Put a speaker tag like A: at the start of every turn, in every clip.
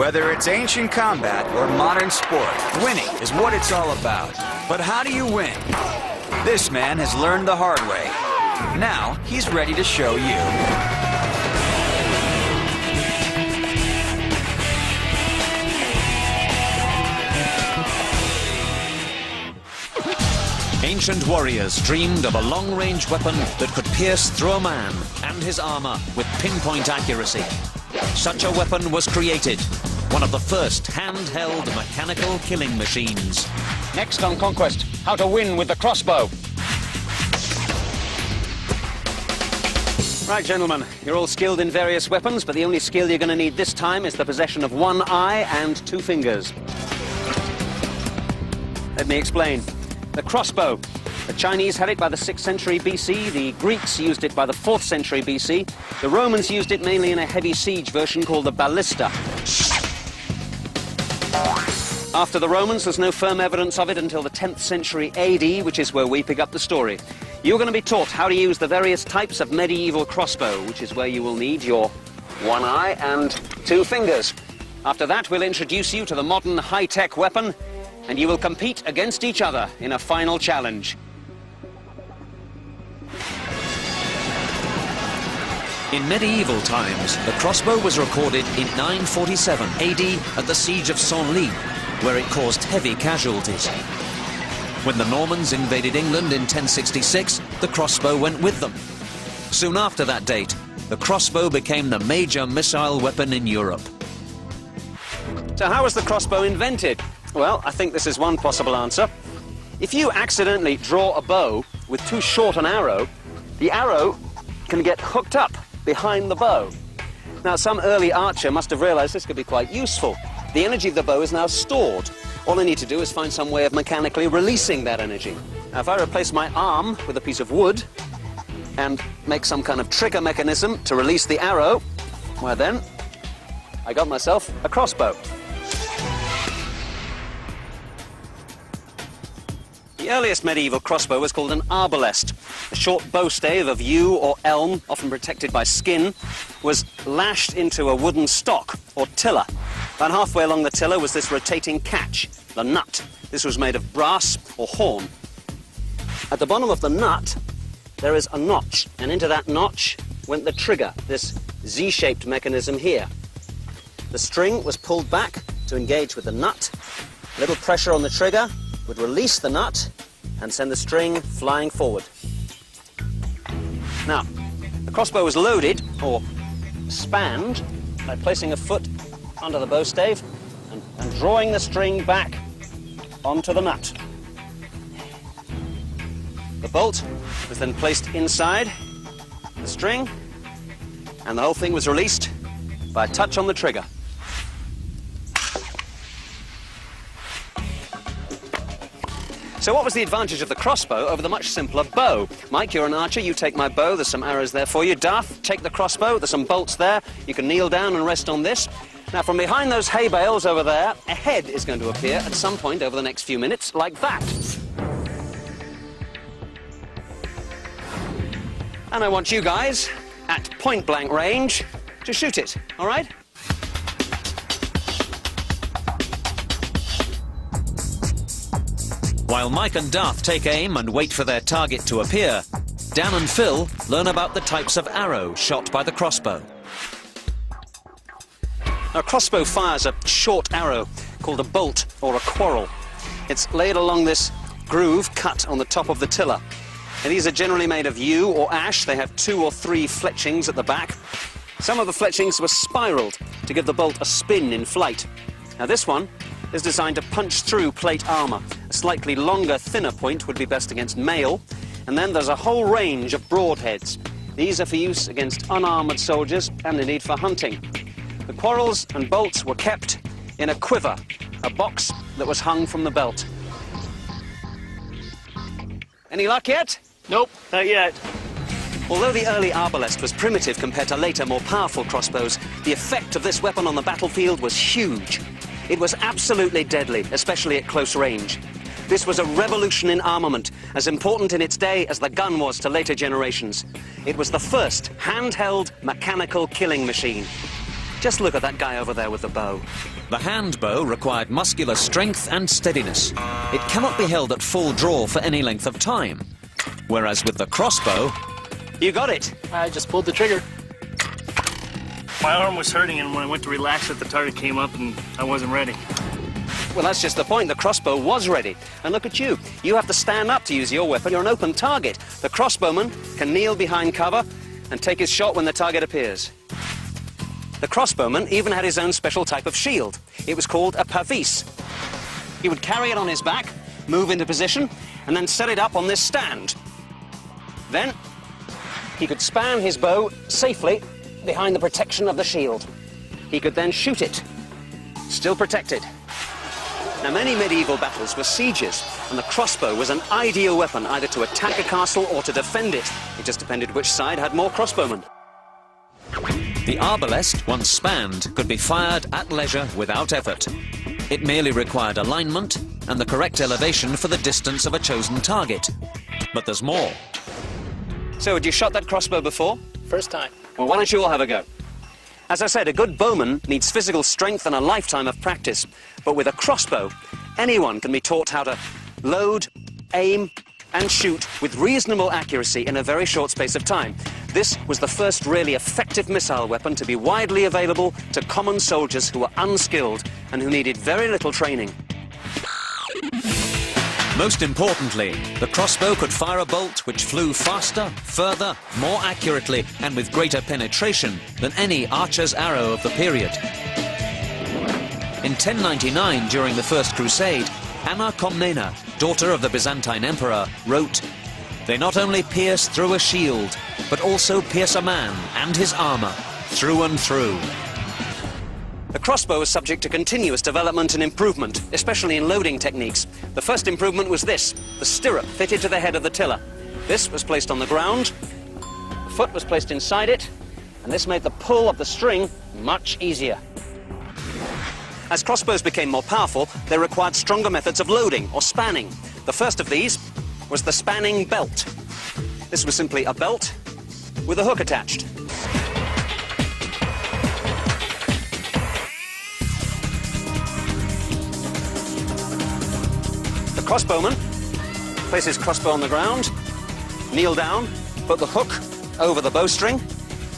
A: Whether it's ancient combat or modern sport, winning is what it's all about. But how do you win? This man has learned the hard way. Now, he's ready to show you.
B: Ancient warriors dreamed of a long-range weapon that could pierce through a man and his armor with pinpoint accuracy. Such a weapon was created, one of the first handheld mechanical killing machines.
C: Next on Conquest, how to win with the crossbow. Right, gentlemen, you're all skilled in various weapons, but the only skill you're going to need this time is the possession of one eye and two fingers. Let me explain. The crossbow. The Chinese had it by the 6th century BC, the Greeks used it by the 4th century BC, the Romans used it mainly in a heavy siege version called the ballista. After the Romans, there's no firm evidence of it until the 10th century AD, which is where we pick up the story. You're going to be taught how to use the various types of medieval crossbow, which is where you will need your one eye and two fingers. After that, we'll introduce you to the modern high-tech weapon, and you will compete against each other in a final challenge.
B: In medieval times, the crossbow was recorded in 947 AD at the Siege of Senlis, where it caused heavy casualties. When the Normans invaded England in 1066, the crossbow went with them. Soon after that date, the crossbow became the major missile weapon in Europe.
C: So how was the crossbow invented? Well, I think this is one possible answer. If you accidentally draw a bow with too short an arrow, the arrow can get hooked up behind the bow. Now, some early archer must have realized this could be quite useful. The energy of the bow is now stored. All I need to do is find some way of mechanically releasing that energy. Now, if I replace my arm with a piece of wood and make some kind of trigger mechanism to release the arrow, well then, I got myself a crossbow. The earliest medieval crossbow was called an arbalest. A short bow stave of yew or elm, often protected by skin, was lashed into a wooden stock or tiller. About halfway along the tiller was this rotating catch, the nut. This was made of brass or horn. At the bottom of the nut, there is a notch, and into that notch went the trigger, this Z-shaped mechanism here. The string was pulled back to engage with the nut. A little pressure on the trigger would release the nut and send the string flying forward. Now, the crossbow was loaded, or spanned, by placing a foot under the bow stave and drawing the string back onto the nut. The bolt was then placed inside the string, and the whole thing was released by a touch on the trigger. So what was the advantage of the crossbow over the much simpler bow? Mike, you're an archer, you take my bow, there's some arrows there for you. Darth, take the crossbow, there's some bolts there. You can kneel down and rest on this. Now, from behind those hay bales over there, a head is going to appear at some point over the next few minutes, like that. And I want you guys, at point-blank range, to shoot it, all right?
B: While Mike and Darth take aim and wait for their target to appear, Dan and Phil learn about the types of arrow shot by the crossbow.
C: Now, a crossbow fires a short arrow called a bolt or a quarrel. It's laid along this groove cut on the top of the tiller. And these are generally made of yew or ash. They have 2 or 3 fletchings at the back. Some of the fletchings were spiraled to give the bolt a spin in flight. Now, this one is designed to punch through plate armor. A slightly longer, thinner point would be best against mail. And then there's a whole range of broadheads. These are for use against unarmored soldiers and indeed for hunting. The quarrels and bolts were kept in a quiver, a box that was hung from the belt. Any luck yet?
D: Nope, not yet.
C: Although the early arbalest was primitive compared to later, more powerful crossbows, the effect of this weapon on the battlefield was huge. It was absolutely deadly, especially at close range. This was a revolution in armament, as important in its day as the gun was to later generations. It was the first handheld mechanical killing machine. Just look at that guy over there with the bow.
B: The hand bow required muscular strength and steadiness. It cannot be held at full draw for any length of time. Whereas with the crossbow...
C: You got it.
D: I just pulled the trigger. My arm was hurting, and when I went to relax it, the target came up and I wasn't ready.
C: Well, that's just the point. The crossbow was ready. And look at you. You have to stand up to use your weapon. You're an open target. The crossbowman can kneel behind cover and take his shot when the target appears. The crossbowman even had his own special type of shield. It was called a pavis. He would carry it on his back, move into position, and then set it up on this stand. Then he could span his bow safely behind the protection of the shield. He could then shoot it, still protected. Now, many medieval battles were sieges, and the crossbow was an ideal weapon either to attack a castle or to defend it. It just depended which side had more crossbowmen.
B: The arbalest, once spanned, could be fired at leisure without effort. It merely required alignment and the correct elevation for the distance of a chosen target. But there's more.
C: So, had you shot that crossbow before?
D: First time.
C: Well, why don't you all have a go? As I said, a good bowman needs physical strength and a lifetime of practice. But with a crossbow, anyone can be taught how to load, aim, and shoot with reasonable accuracy in a very short space of time. This was the first really effective missile weapon to be widely available to common soldiers who were unskilled and who needed very little training.
B: Most importantly, the crossbow could fire a bolt which flew faster, further, more accurately, and with greater penetration than any archer's arrow of the period. In 1099, during the First Crusade, Anna Komnena, daughter of the Byzantine emperor, wrote, "They not only pierce through a shield, but also pierce a man and his armor through and through."
C: The crossbow was subject to continuous development and improvement, especially in loading techniques. The first improvement was this, the stirrup fitted to the head of the tiller. This was placed on the ground, the foot was placed inside it, and this made the pull of the string much easier. As crossbows became more powerful, they required stronger methods of loading or spanning. The first of these was the spanning belt. This was simply a belt with a hook attached. The crossbowman places his crossbow on the ground, kneel down, put the hook over the bowstring,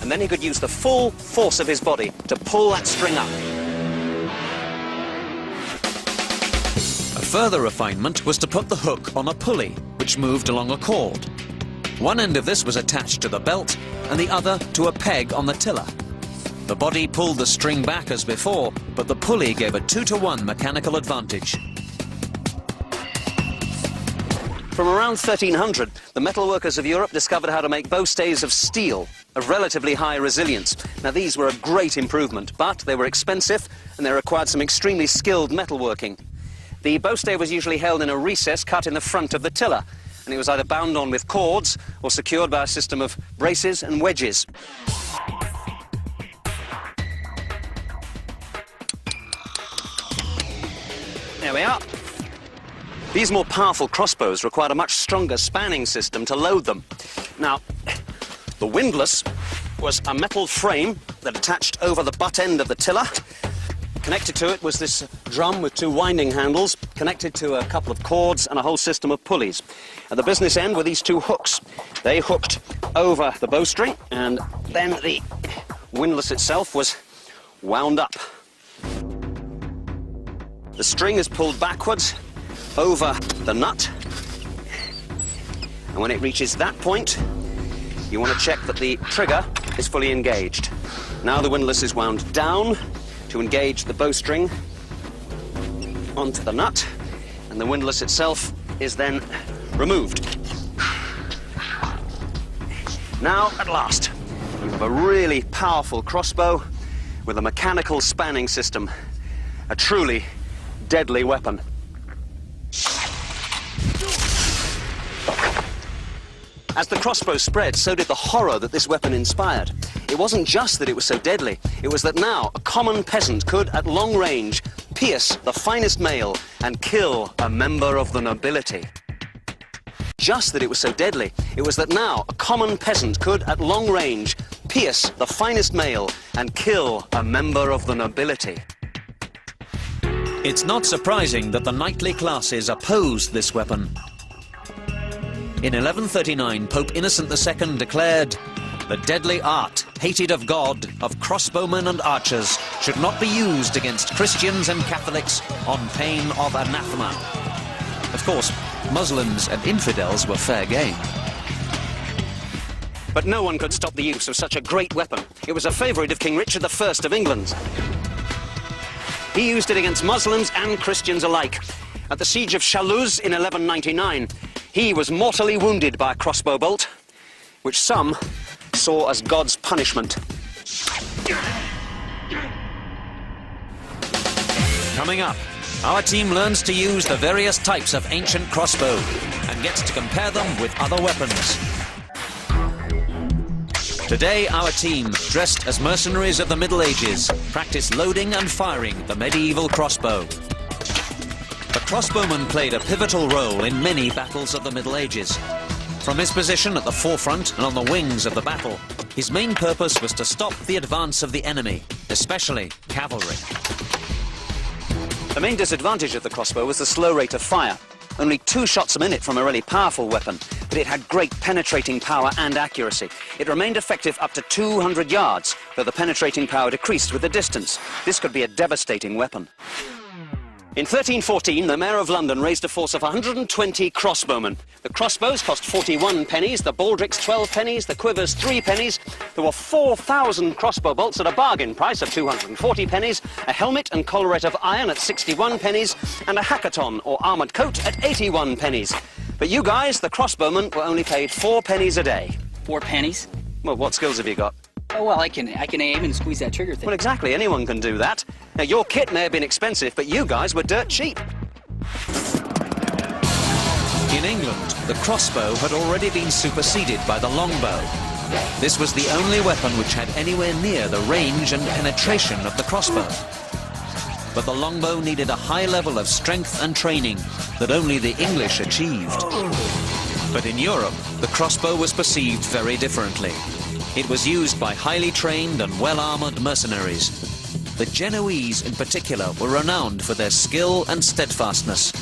C: and then he could use the full force of his body to pull that string up.
B: A further refinement was to put the hook on a pulley, which moved along a cord. One end of this was attached to the belt, and the other to a peg on the tiller. The body pulled the string back as before, but the pulley gave a 2-to-1 mechanical advantage.
C: From around 1300, the metalworkers of Europe discovered how to make bowstays of steel, of relatively high resilience. Now, these were a great improvement, but they were expensive and they required some extremely skilled metalworking. The bowstay was usually held in a recess cut in the front of the tiller, and it was either bound on with cords or secured by a system of braces and wedges. There we are. These more powerful crossbows required a much stronger spanning system to load them. Now, the windlass was a metal frame that attached over the butt end of the tiller. Connected to it was this drum with 2 winding handles, connected to a couple of cords and a whole system of pulleys. At the business end were these 2 hooks. They hooked over the bowstring, and then the windlass itself was wound up. The string is pulled backwards over the nut, and when it reaches that point, you want to check that the trigger is fully engaged. Now the windlass is wound down to engage the bowstring onto the nut, and the windlass itself is then removed. Now, at last, you have a really powerful crossbow with a mechanical spanning system, a truly deadly weapon. As the crossbow spread, so did the horror that this weapon inspired. It wasn't just that it was so deadly, it was that now a common peasant could, at long range, pierce the finest mail and kill a member of the nobility. Just that it was so deadly, it was that now a common peasant could, at long range, pierce the finest mail and kill a member of the nobility.
B: It's not surprising that the knightly classes opposed this weapon. In 1139, Pope Innocent II declared, "The deadly art, hated of God, of crossbowmen and archers, should not be used against Christians and Catholics on pain of anathema." Of course, Muslims and infidels were fair game.
C: But no one could stop the use of such a great weapon. It was a favourite of King Richard I of England. He used it against Muslims and Christians alike. At the siege of Chaluz in 1199, he was mortally wounded by a crossbow bolt, which some saw as God's punishment.
B: Coming up, our team learns to use the various types of ancient crossbow and gets to compare them with other weapons. Today, our team, dressed as mercenaries of the Middle Ages, practice loading and firing the medieval crossbow. The crossbowman played a pivotal role in many battles of the Middle Ages. From his position at the forefront and on the wings of the battle, his main purpose was to stop the advance of the enemy, especially cavalry.
C: The main disadvantage of the crossbow was the slow rate of fire. Only 2 shots a minute from a really powerful weapon, but it had great penetrating power and accuracy. It remained effective up to 200 yards, though the penetrating power decreased with the distance. This could be a devastating weapon. In 1314, the Mayor of London raised a force of 120 crossbowmen. The crossbows cost 41 pennies, the baldricks 12 pennies, the quivers 3 pennies. There were 4,000 crossbow bolts at a bargain price of 240 pennies, a helmet and collarette of iron at 61 pennies, and a hackaton or armoured coat at 81 pennies. But you guys, the crossbowmen, were only paid 4 pennies a day.
E: 4 pennies?
C: Well, what skills have you got?
E: Oh, well, I can aim and squeeze that trigger thing.
C: Well, exactly, anyone can do that. Now, your kit may have been expensive, but you guys were dirt cheap.
B: In England, the crossbow had already been superseded by the longbow. This was the only weapon which had anywhere near the range and penetration of the crossbow. But the longbow needed a high level of strength and training that only the English achieved. But in Europe, the crossbow was perceived very differently. It was used by highly trained and well-armoured mercenaries. The Genoese, in particular, were renowned for their skill and steadfastness.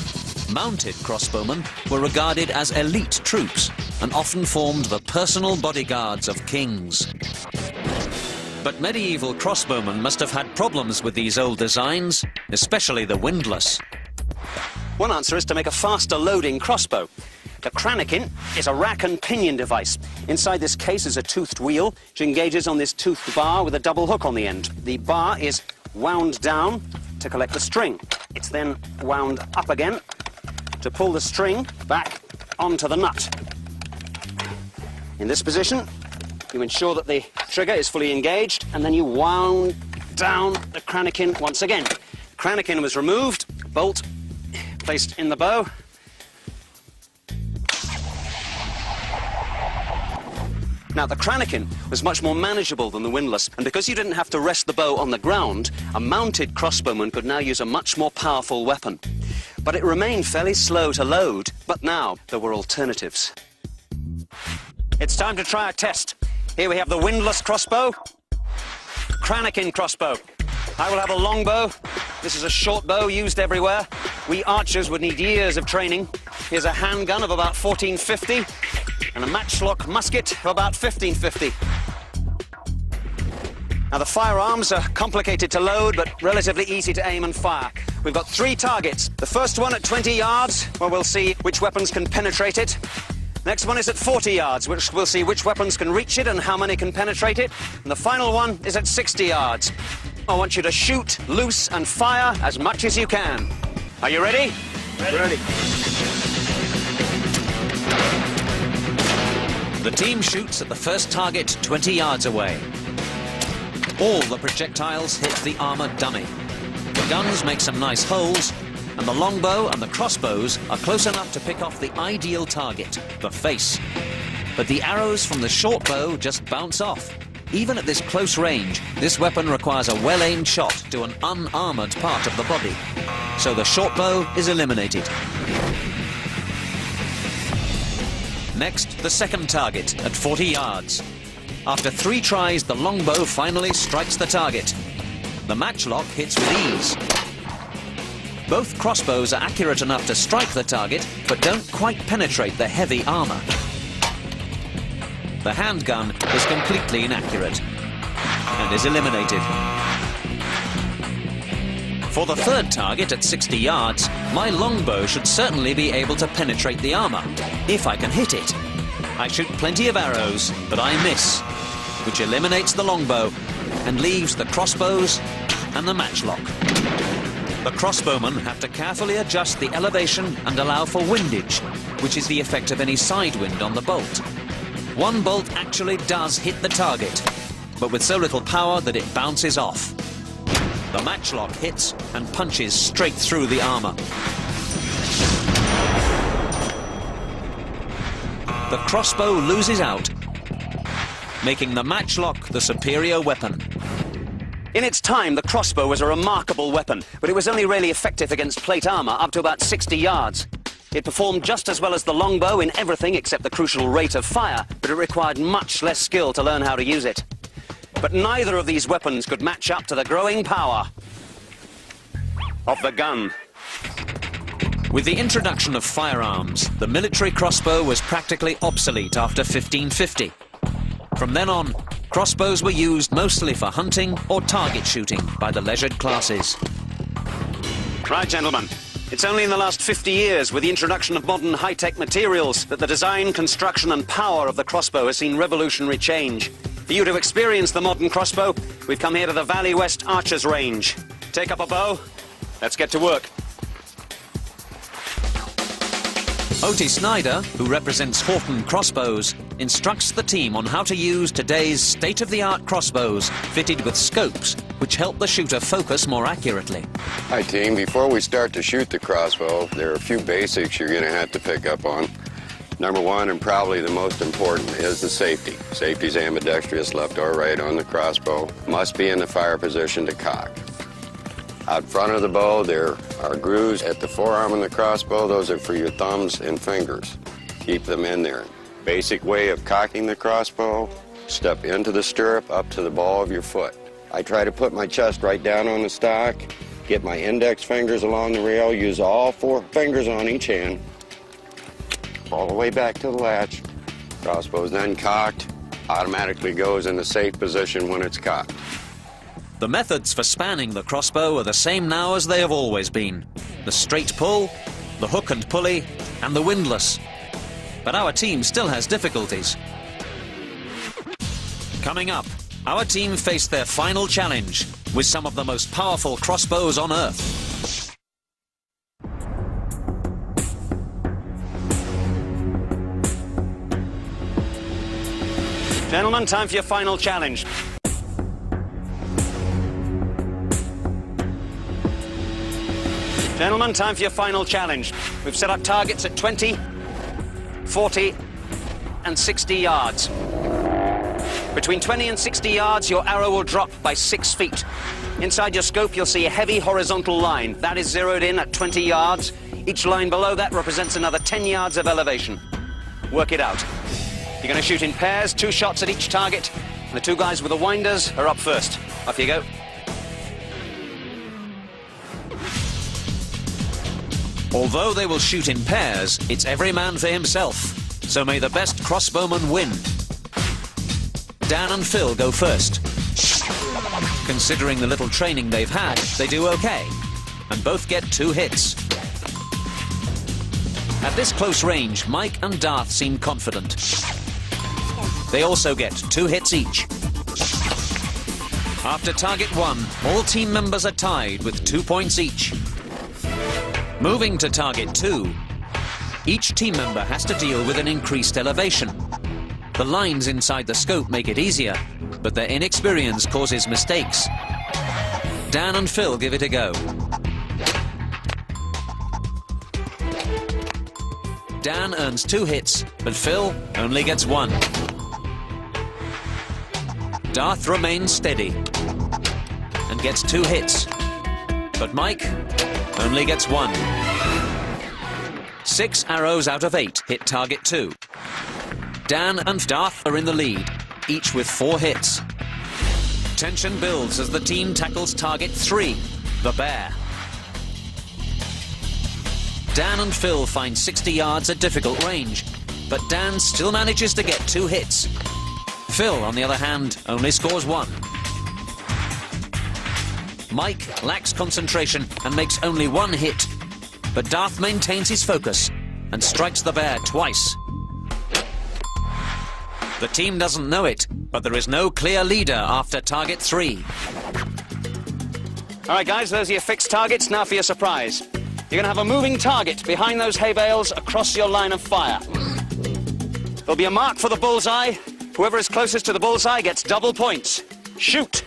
B: Mounted crossbowmen were regarded as elite troops and often formed the personal bodyguards of kings. But medieval crossbowmen must have had problems with these old designs, especially the windlass.
C: One answer is to make a faster loading crossbow. The Kranikin is a rack and pinion device. Inside this case is a toothed wheel, which engages on this toothed bar with a double hook on the end. The bar is wound down to collect the string. It's then wound up again to pull the string back onto the nut. In this position, you ensure that the trigger is fully engaged, and then you wound down the Kranikin once again. The Kranikin was removed, bolt placed in the bow. Now, the Kranikin was much more manageable than the windlass, and because you didn't have to rest the bow on the ground, a mounted crossbowman could now use a much more powerful weapon. But it remained fairly slow to load, but now there were alternatives. It's time to try a test. Here we have the windlass crossbow, Kranikin crossbow. I will have a longbow. This is a short bow used everywhere. We archers would need years of training. Here's a handgun of about 1450. And a matchlock musket of about 1550. Now, the firearms are complicated to load, but relatively easy to aim and fire. We've got 3 targets. The first one at 20 yards, where we'll see which weapons can penetrate it. Next one is at 40 yards, which we'll see which weapons can reach it and how many can penetrate it. And the final one is at 60 yards. I want you to shoot, loose, and fire as much as you can. Are you ready?
D: Ready.
B: The team shoots at the first target 20 yards away. All the projectiles hit the armoured dummy. The guns make some nice holes, and the longbow and the crossbows are close enough to pick off the ideal target, the face. But the arrows from the short bow just bounce off. Even at this close range, this weapon requires a well-aimed shot to an unarmoured part of the body. So the short bow is eliminated. Next, the second target at 40 yards. After 3 tries, the longbow finally strikes the target. The matchlock hits with ease. Both crossbows are accurate enough to strike the target, but don't quite penetrate the heavy armor. The handgun is completely inaccurate and is eliminated. For the third target at 60 yards, my longbow should certainly be able to penetrate the armor, if I can hit it. I shoot plenty of arrows, but I miss, which eliminates the longbow and leaves the crossbows and the matchlock. The crossbowmen have to carefully adjust the elevation and allow for windage, which is the effect of any side wind on the bolt. One bolt actually does hit the target, but with so little power that it bounces off. The matchlock hits and punches straight through the armor. The crossbow loses out, making the matchlock the superior weapon.
C: In its time, the crossbow was a remarkable weapon, but it was only really effective against plate armor up to about 60 yards. It performed just as well as the longbow in everything except the crucial rate of fire, but it required much less skill to learn how to use it. But neither of these weapons could match up to the growing power of the gun.
B: With the introduction of firearms, the military crossbow was practically obsolete after 1550. From then on, crossbows were used mostly for hunting or target shooting by the leisured classes.
C: Right, gentlemen. It's only in the last 50 years, with the introduction of modern high-tech materials, that the design, construction and power of the crossbow has seen revolutionary change. For you to experience the modern crossbow, we've come here to the Valley West Archers Range. Take up a bow. Let's get to work.
B: Oti Snyder, who represents Horton Crossbows, instructs the team on how to use today's state-of-the-art crossbows fitted with scopes, which help the shooter focus more accurately.
F: Hi team, before we start to shoot the crossbow, there are a few basics you're going to have to pick up on. Number one, and probably the most important, is the safety. Safety's ambidextrous, left or right on the crossbow. Must be in the fire position to cock. Out front of the bow, there are grooves at the forearm of the crossbow. Those are for your thumbs and fingers. Keep them in there. Basic way of cocking the crossbow, step into the stirrup up to the ball of your foot. I try to put my chest right down on the stock, get my index fingers along the rail, use all 4 fingers on each hand, all the way back to the latch. Crossbow's then cocked, automatically goes in the safe position when it's cocked.
B: The methods for spanning the crossbow are the same now as they have always been. The straight pull, the hook and pulley, and the windlass. But our team still has difficulties. Coming up, our team faced their final challenge with some of the most powerful crossbows on Earth.
C: Gentlemen, time for your final challenge. Gentlemen, time for your final challenge. We've set up targets at 20, 40, and 60 yards. Between 20 and 60 yards, your arrow will drop by 6 feet. Inside your scope, you'll see a heavy horizontal line. That is zeroed in at 20 yards. Each line below that represents another 10 yards of elevation. Work it out. You're going to shoot in pairs, 2 shots at each target, and the 2 guys with the winders are up first. Off you go.
B: Although they will shoot in pairs, it's every man for himself. So may the best crossbowman win. Dan and Phil go first. Considering the little training they've had, they do okay, and both get 2 hits. At this close range, Mike and Darth seem confident. They also get 2 hits each. After target 1, all team members are tied with 2 points each. Moving to target 2, each team member has to deal with an increased elevation. The lines inside the scope make it easier, but their inexperience causes mistakes. Dan and Phil give it a go. Dan earns 2 hits, but Phil only gets 1. Darth remains steady and gets 2 hits, but Mike only gets 1. 6 arrows out of 8 hit target 2. Dan and Darth are in the lead, each with 4 hits. Tension builds as the team tackles target 3, the bear. Dan and Phil find 60 yards a difficult range, but Dan still manages to get 2 hits. Phil, on the other hand, only scores 1. Mike lacks concentration and makes only 1 hit, but Darth maintains his focus and strikes the bear twice. The team doesn't know it, but there is no clear leader after target 3.
C: All right, guys, those are your fixed targets. Now for your surprise. You're going to have a moving target behind those hay bales across your line of fire. There'll be a mark for the bullseye. Whoever is closest to the bullseye gets double points. Shoot!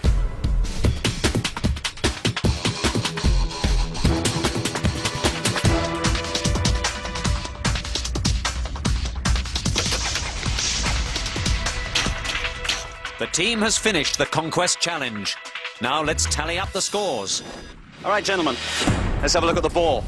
B: The team has finished the Conquest challenge. Now let's tally up the scores.
C: All right, gentlemen, let's have a look at the ball.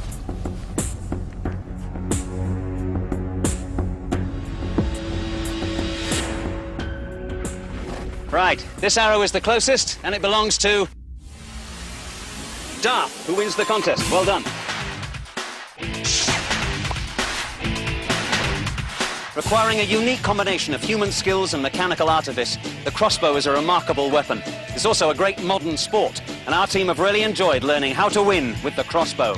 C: Right, this arrow is the closest, and it belongs to Darth, who wins the contest. Well done. Requiring a unique combination of human skills and mechanical artifice, the crossbow is a remarkable weapon. It's also a great modern sport, and our team have really enjoyed learning how to win with the crossbow.